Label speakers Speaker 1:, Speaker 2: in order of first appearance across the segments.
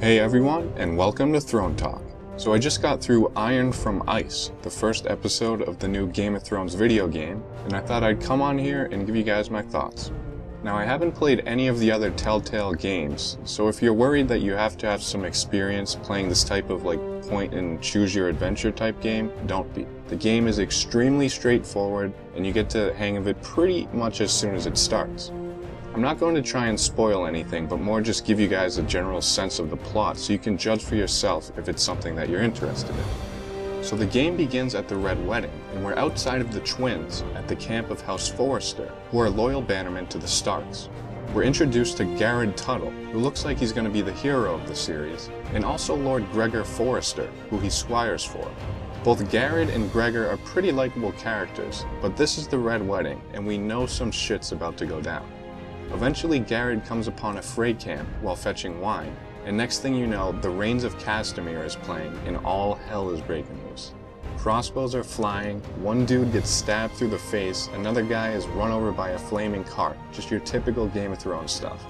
Speaker 1: Hey everyone, and welcome to Throne Talk. So I just got through Iron from Ice, the first episode of the new Game of Thrones video game, and I thought I'd come on here and give you guys my thoughts. Now I haven't played any of the other Telltale games, so if you're worried that you have to have some experience playing this type of point and choose your adventure type game, don't be. The game is extremely straightforward, and you get the hang of it pretty much as soon as it starts. I'm not going to try and spoil anything, but more just give you guys a general sense of the plot so you can judge for yourself if it's something that you're interested in. So the game begins at the Red Wedding, and we're outside of the twins at the camp of House Forrester, who are loyal bannermen to the Starks. We're introduced to Garrett Tuttle, who looks like he's going to be the hero of the series, and also Lord Gregor Forrester, who he squires for. Both Garrett and Gregor are pretty likable characters, but this is the Red Wedding, and we know some shit's about to go down. Eventually, Garrett comes upon a Frey camp while fetching wine, and next thing you know, the Rains of Castamere is playing and all hell is breaking loose. Crossbows are flying, one dude gets stabbed through the face, another guy is run over by a flaming cart, just your typical Game of Thrones stuff.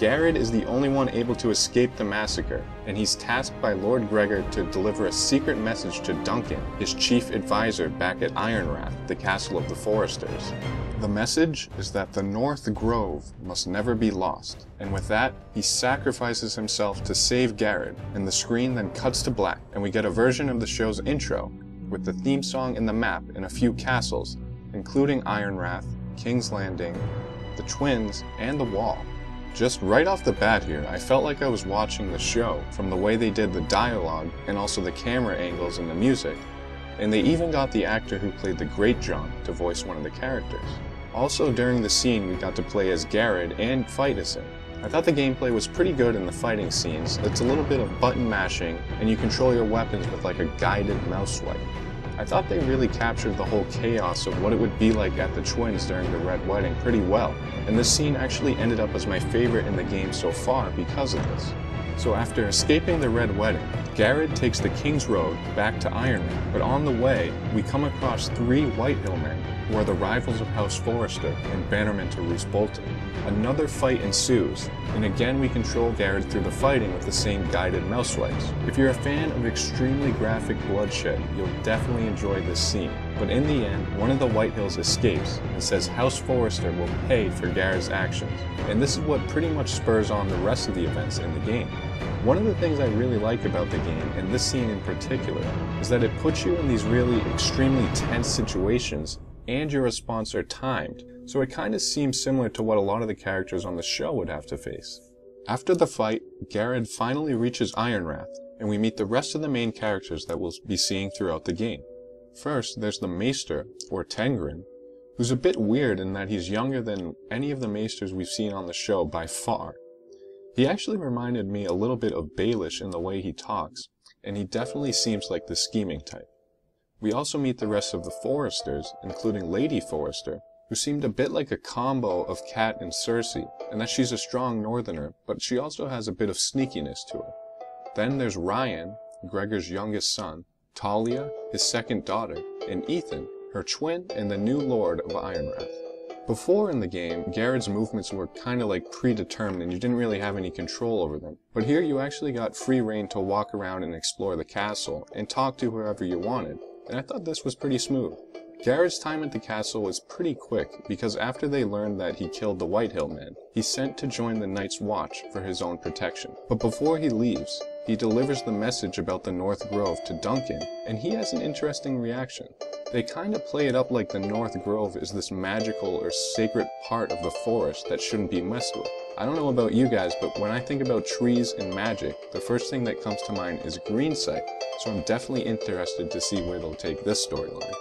Speaker 1: Garrett is the only one able to escape the massacre, and he's tasked by Lord Gregor to deliver a secret message to Duncan, his chief advisor back at Ironrath, the castle of the Forresters. The message is that the North Grove must never be lost, and with that, he sacrifices himself to save Garrett, and the screen then cuts to black, and we get a version of the show's intro, with the theme song and the map and a few castles, including Ironrath, King's Landing, the Twins, and the Wall. Just right off the bat here, I felt like I was watching the show from the way they did the dialogue and also the camera angles and the music, and they even got the actor who played the Great John to voice one of the characters. Also during the scene we got to play as Garrett and fight as him. I thought the gameplay was pretty good in the fighting scenes. It's a little bit of button mashing and you control your weapons with a guided mouse swipe. I thought they really captured the whole chaos of what it would be like at the Twins during the Red Wedding pretty well, and this scene actually ended up as my favorite in the game so far because of this. So after escaping the Red Wedding, Garrett takes the King's Road back to Ironrath, but on the way, we come across 3 Whitehill men, who are the rivals of House Forrester and bannermen to Roose Bolton. Another fight ensues, and again we control Garrett through the fighting with the same guided mouse swipes. If you're a fan of extremely graphic bloodshed, you'll definitely enjoy this scene, but in the end, one of the Whitehills escapes and says House Forrester will pay for Garrett's actions, and this is what pretty much spurs on the rest of the events in the game. One of the things I really like about the game, and this scene in particular, is that it puts you in these really extremely tense situations and your response are timed, so it kind of seems similar to what a lot of the characters on the show would have to face. After the fight, Garrett finally reaches Ironrath, and we meet the rest of the main characters that we'll be seeing throughout the game. First, there's the Maester, or Tengrin, who's a bit weird in that he's younger than any of the Maesters we've seen on the show by far. He actually reminded me a little bit of Baelish in the way he talks, and he definitely seems like the scheming type. We also meet the rest of the Forresters, including Lady Forrester, who seemed a bit like a combo of Cat and Cersei, and that she's a strong northerner, but she also has a bit of sneakiness to her. Then there's Ryan, Gregor's youngest son, Talia, his second daughter, and Ethan, her twin and the new lord of Ironrath. Before in the game, Garrett's movements were kind of predetermined and you didn't really have any control over them. But here you actually got free reign to walk around and explore the castle and talk to whoever you wanted, and I thought this was pretty smooth. Garrett's time at the castle was pretty quick because after they learned that he killed the Whitehill men, he's sent to join the Night's Watch for his own protection. But before he leaves, he delivers the message about the North Grove to Duncan, and he has an interesting reaction. They kind of play it up like the North Grove is this magical or sacred part of the forest that shouldn't be messed with. I don't know about you guys, but when I think about trees and magic, the first thing that comes to mind is Greensight, so I'm definitely interested to see where they'll take this storyline.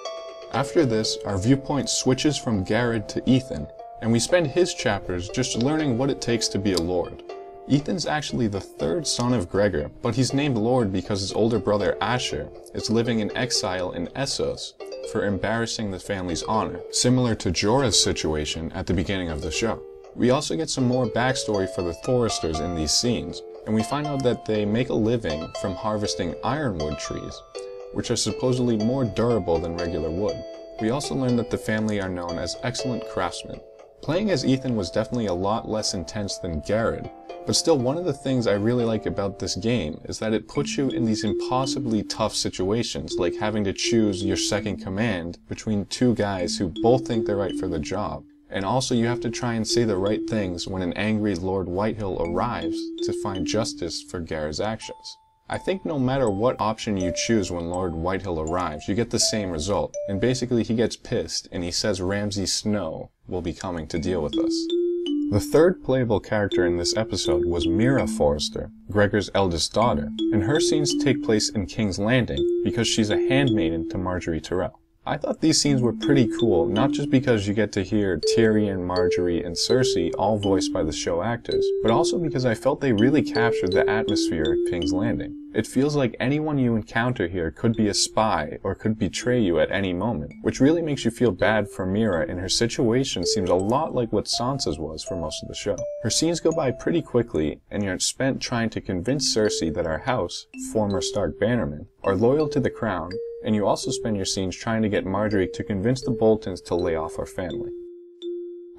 Speaker 1: After this, our viewpoint switches from Garrett to Ethan, and we spend his chapters just learning what it takes to be a lord. Ethan's actually the 3rd son of Gregor, but he's named Lord because his older brother Asher is living in exile in Essos for embarrassing the family's honor, similar to Jorah's situation at the beginning of the show. We also get some more backstory for the Forresters in these scenes, and we find out that they make a living from harvesting ironwood trees, which are supposedly more durable than regular wood. We also learn that the family are known as excellent craftsmen. Playing as Ethan was definitely a lot less intense than Garrett, But still, one of the things I really like about this game is that it puts you in these impossibly tough situations, like having to choose your second command between two guys who both think they're right for the job. And also you have to try and say the right things when an angry Lord Whitehill arrives to find justice for Garrett's actions. I think no matter what option you choose when Lord Whitehill arrives, you get the same result. And basically he gets pissed and he says Ramsay Snow will be coming to deal with us. The third playable character in this episode was Mira Forrester, Gregor's eldest daughter, and her scenes take place in King's Landing because she's a handmaiden to Marjorie Tyrell. I thought these scenes were pretty cool, not just because you get to hear Tyrion, Marjorie, and Cersei all voiced by the show actors, but also because I felt they really captured the atmosphere of King's Landing. It feels like anyone you encounter here could be a spy or could betray you at any moment, which really makes you feel bad for Mira, and her situation seems a lot like what Sansa's was for most of the show. Her scenes go by pretty quickly, and you're spent trying to convince Cersei that our house, former Stark bannermen, are loyal to the crown, and you also spend your scenes trying to get Marjorie to convince the Boltons to lay off our family.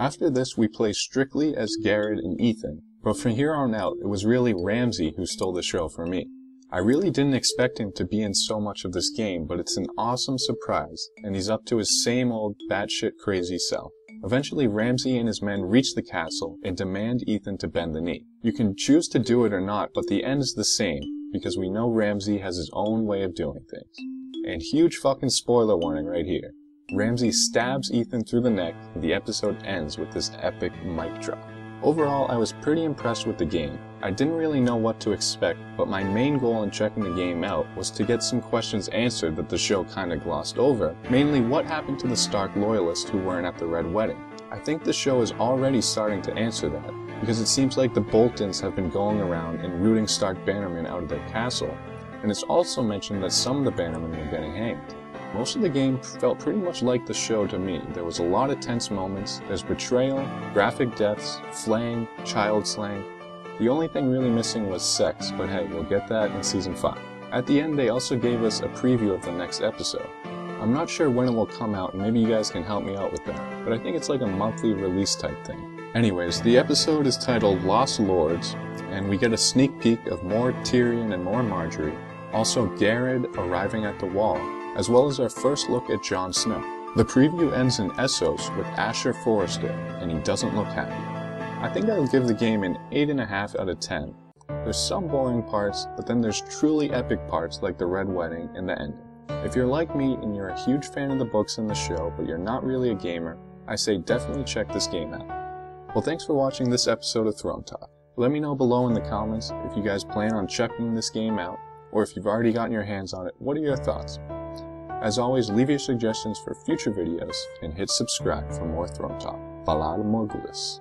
Speaker 1: After this, we play strictly as Garrett and Ethan, but from here on out, it was really Ramsay who stole the show for me. I really didn't expect him to be in so much of this game, but it's an awesome surprise, and he's up to his same old batshit crazy self. Eventually, Ramsay and his men reach the castle and demand Ethan to bend the knee. You can choose to do it or not, but the end is the same, because we know Ramsay has his own way of doing things. And huge fucking spoiler warning right here. Ramsay stabs Ethan through the neck, and the episode ends with this epic mic drop. Overall, I was pretty impressed with the game. I didn't really know what to expect, but my main goal in checking the game out was to get some questions answered that the show kinda glossed over, mainly what happened to the Stark loyalists who weren't at the Red Wedding. I think the show is already starting to answer that, because it seems like the Boltons have been going around and rooting Stark bannermen out of their castle, and it's also mentioned that some of the bannermen were getting hanged. Most of the game felt pretty much like the show to me. There was a lot of tense moments, there's betrayal, graphic deaths, flaying, child slaying. The only thing really missing was sex, but hey, we'll get that in Season 5. At the end, they also gave us a preview of the next episode. I'm not sure when it will come out, and maybe you guys can help me out with that, but I think it's like a monthly release type thing. Anyways, the episode is titled Lost Lords, and we get a sneak peek of more Tyrion and more Marjorie, also Garrett arriving at the Wall, as well as our first look at Jon Snow. The preview ends in Essos with Asher Forrester, and he doesn't look happy. I think I'll give the game an 8.5 out of 10. There's some boring parts, but then there's truly epic parts like the Red Wedding and the ending. If you're like me and you're a huge fan of the books and the show, but you're not really a gamer, I say definitely check this game out. Well, thanks for watching this episode of Throne Talk. Let me know below in the comments if you guys plan on checking this game out, or if you've already gotten your hands on it, what are your thoughts? As always, leave your suggestions for future videos, and hit subscribe for more Throne Talk. Balada Morgulis.